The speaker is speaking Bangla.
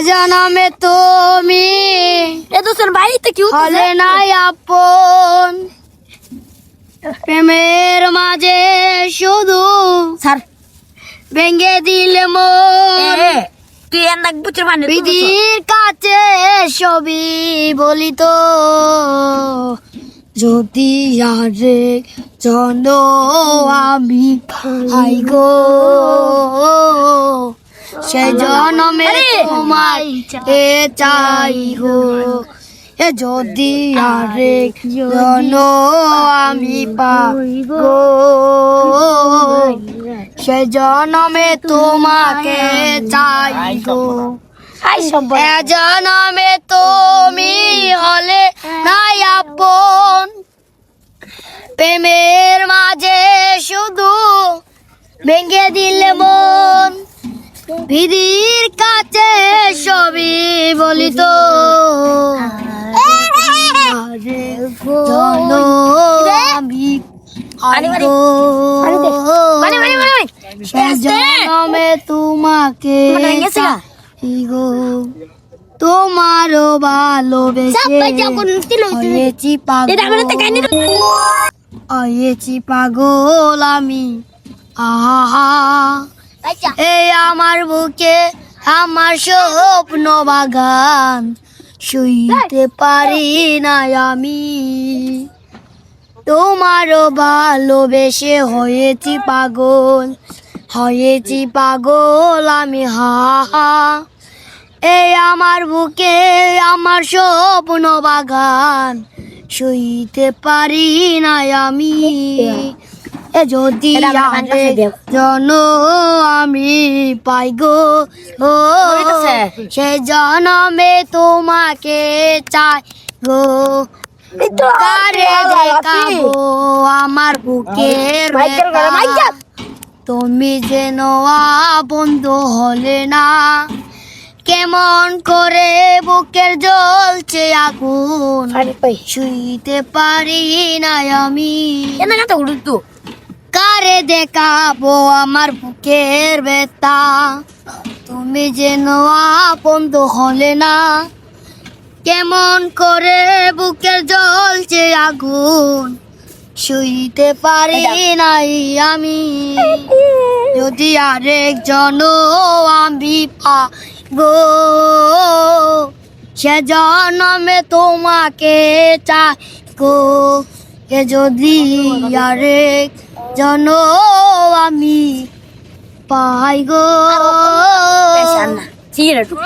জনমে তুমি বাড়িতে কি হলে নাই আপন, প্রেমের মাঝে শুধু স্যার ভেঙে দিলে মন। তুই এনাক বুঝে মানে বিধির কাছে সবই বলি তো, যদি আরেক জন আমি পাই গো, সে জনমে তোমায় চাই গো। এ যদি আরেক জন আমি পাই গো, সে জনমে তোমাকে চাই গো। এ জনমে তুমি হলে নাই আপন, প্রেমের মাঝে শুধু ভেঙে দিলে মন। বিধির কাছে সবই বলি তো, আমি জনমে তোমাকে চাই গো। তোমারও ভালোবেসে হয়েছি পাগল আমি, আহা এই আমার বুকে আমার স্বপ্ন বাগান, শুইতে পারি না আমি। তোমারও ভালোবেসে হয়েছি পাগল আমি, হা এই আমার বুকে আমার স্বপ্ন বাগান, শুইতে পারি না আমি। এ যদি জন আমি পাই গো, সে জনমে তোমাকে চাই গো। কারে দেখাবো আমার বুকের ব্যথা, তুমি যেন বন্ধু হলে না। কেমন করে বুকের জ্বলছে আগুন, শুইতে পারি না আমি। কারে দেখাবো আমার বুকের ব্যথা, তুমি যেন বন্ধু হলে না। কেমন করে বুকের জ্বলছে আগুন, শুইতে পারি নাই আমি। যদি আরেকজন আমি পাই গো, সে জনমে তোমাকে চাই গো। এ যদি আরেকজন আমি পাই গো।